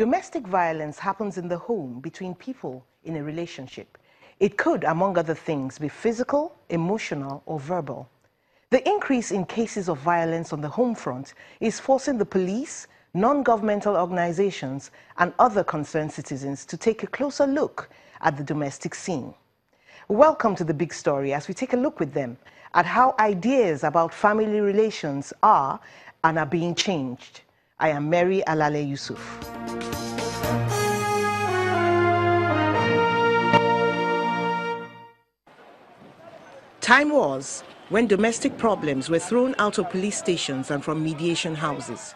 Domestic violence happens in the home between people in a relationship. It could, among other things, be physical, emotional, or verbal. The increase in cases of violence on the home front is forcing the police, non-governmental organizations, and other concerned citizens to take a closer look at the domestic scene. Welcome to The Big Story as we take a look with them at how ideas about family relations are and are being changed. I am Mary Alale Yusuf. Time was when domestic problems were thrown out of police stations and from mediation houses.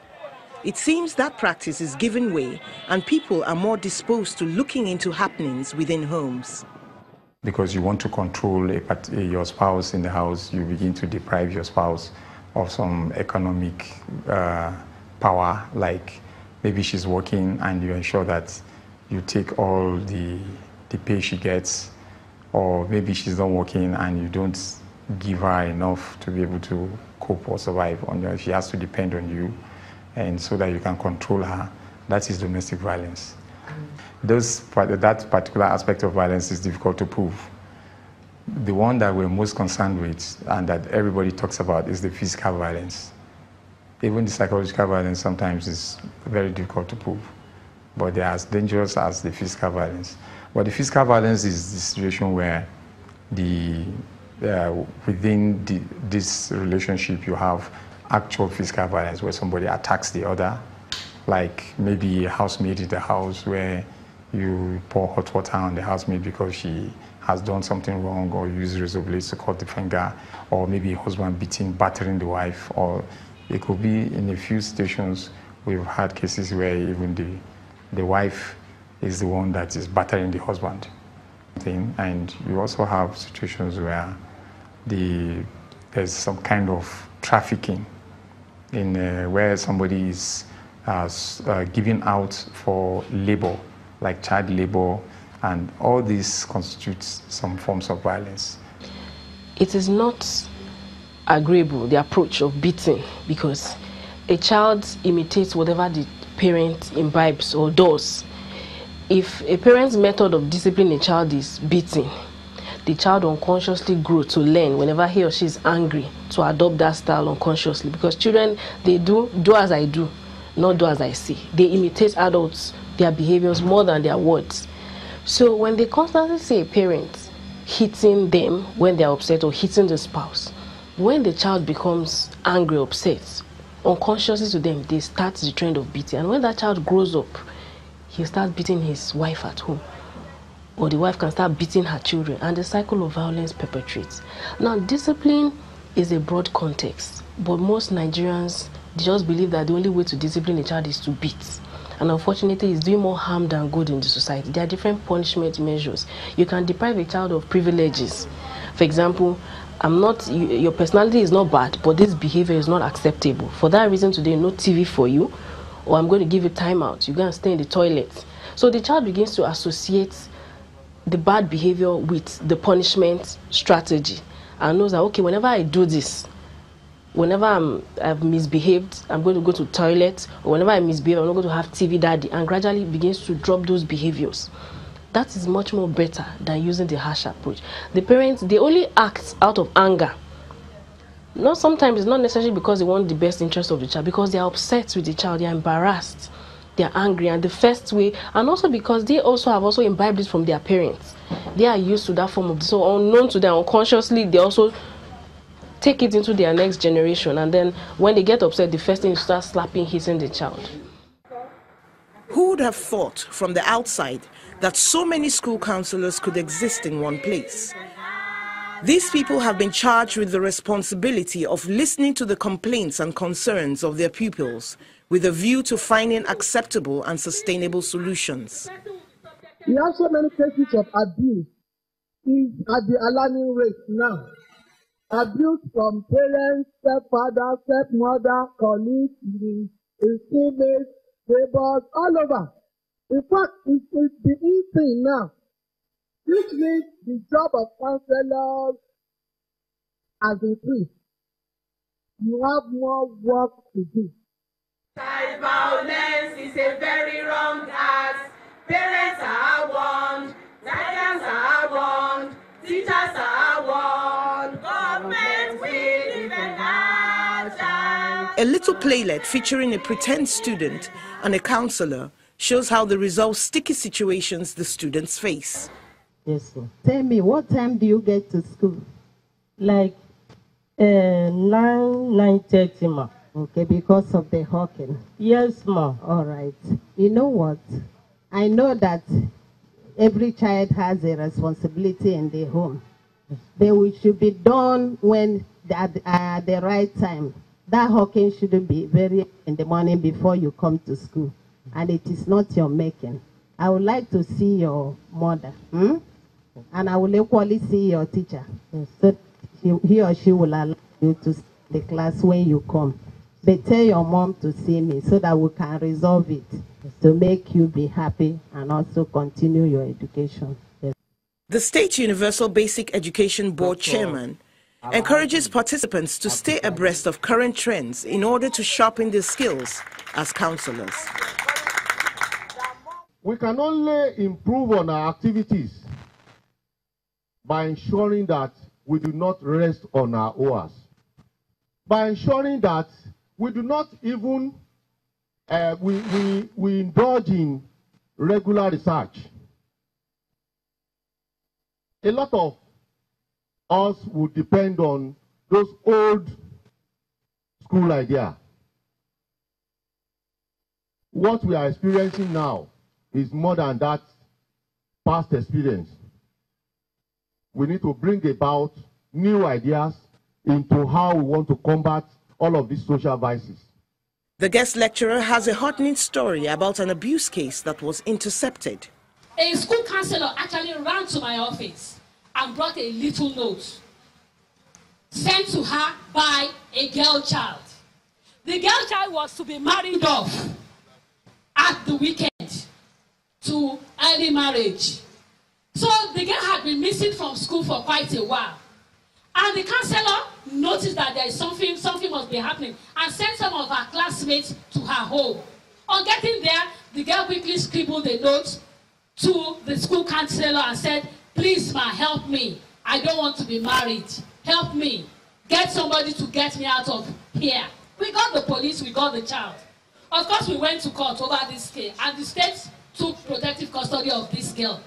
It seems that practice is giving way and people are more disposed to looking into happenings within homes. Because you want to control your spouse in the house, you begin to deprive your spouse of some economic power, like maybe she's working and you ensure that you take all the pay she gets, or maybe she's not working and you don't give her enough to be able to cope or survive on you. She has to depend on you, and so that you can control her. That is domestic violence. That particular aspect of violence is difficult to prove. The one that we're most concerned with and that everybody talks about is the physical violence. Even the psychological violence sometimes is very difficult to prove, but they're as dangerous as the physical violence. But the physical violence is the situation where within this relationship you have actual physical violence where somebody attacks the other, like maybe a housemaid in the house where you pour hot water on the housemaid because she has done something wrong, or use razor blades to cut the finger, or maybe a husband battering the wife, or it could be in a few situations we've had cases where even the wife is the one that is battering the husband. And you also have situations where there's some kind of trafficking in where somebody is giving out for labor, like child labor, and all these constitutes some forms of violence. It is not agreeable, the approach of beating, because a child imitates whatever the parent imbibes or does. If a parent's method of disciplining a child is beating, the child unconsciously grows to learn whenever he or she is angry to adopt that style unconsciously, because children, they do as I do, not do as I say. They imitate adults, their behaviors more than their words. So when they constantly see a parent hitting them when they're upset or hitting the spouse, when the child becomes angry, upset, unconsciously to them, they start the trend of beating. And when that child grows up, he starts beating his wife at home, or the wife can start beating her children, and the cycle of violence perpetuates. Now, discipline is a broad context, but most Nigerians just believe that the only way to discipline a child is to beat. And unfortunately, it's doing more harm than good in the society. There are different punishment measures. You can deprive a child of privileges. For example, your personality is not bad, but this behavior is not acceptable. For that reason, today, no TV for you, or I'm going to give you timeout. You're going to stay in the toilet. So the child begins to associate the bad behavior with the punishment strategy, and knows that, okay, whenever I do this, whenever I've misbehaved, I'm going to go to the toilet, or whenever I misbehave, I'm not going to have TV daddy, and gradually begins to drop those behaviors. That is much more better than using the harsh approach. The parents, they only act out of anger. Sometimes it's not necessarily because they want the best interest of the child, because they are upset with the child, they are embarrassed, they are angry, and the first way, and also because they also have imbibed it from their parents. They are used to that form of, so unknown to them, unconsciously, they also take it into their next generation, and then when they get upset, the first thing is to start slapping, hitting the child. Who would have thought from the outside that so many school counselors could exist in one place? These people have been charged with the responsibility of listening to the complaints and concerns of their pupils with a view to finding acceptable and sustainable solutions. We have so many cases of abuse at the alarming rate now. Abuse from parents, stepfather, stepmother, colleagues, schoolmates, neighbors, all over. In fact, it's the in thing now, which means the job of counselors has increased. You have more work to do. Child violence is a very wrong act. Parents are warned, guardians are warned, teachers are warned. Government will defend our child. A little playlet featuring a pretend student and a counselor shows how they resolve sticky situations the students face. Yes, sir. Tell me, what time do you get to school? Like 9:30, ma. Okay, because of the hawking. Yes, ma. All right. You know what? I know that every child has a responsibility in the home. They should be done when at the right time. That hawking shouldn't be very in the morning before you come to school. And it is not your making. I would like to see your mother. And I will equally see your teacher. So he or she will allow you to see the class when you come. But tell your mom to see me so that we can resolve it to make you be happy and also continue your education. Yes. The State Universal Basic Education Board chairman encourages participants to stay abreast of current trends in order to sharpen their skills as counselors. We can only improve on our activities by ensuring that we do not rest on our oars, by ensuring that we do not even we indulge in regular research. A lot of us would depend on those old school ideas. What we are experiencing now is more than that past experience. We need to bring about new ideas into how we want to combat all of these social vices. The guest lecturer has a heartening story about an abuse case that was intercepted. A school counselor actually ran to my office and brought a little note sent to her by a girl child. The girl child was to be married off at the weekend to early marriage. So the girl had been missing from school for quite a while. And the counselor noticed that there is something must be happening and sent some of her classmates to her home. On getting there, the girl quickly scribbled a note to the school counselor and said, "Please, ma, help me. I don't want to be married. Help me. Get somebody to get me out of here." We got the police, we got the child. Of course, we went to court over this case, and the state took protective custody of this girl.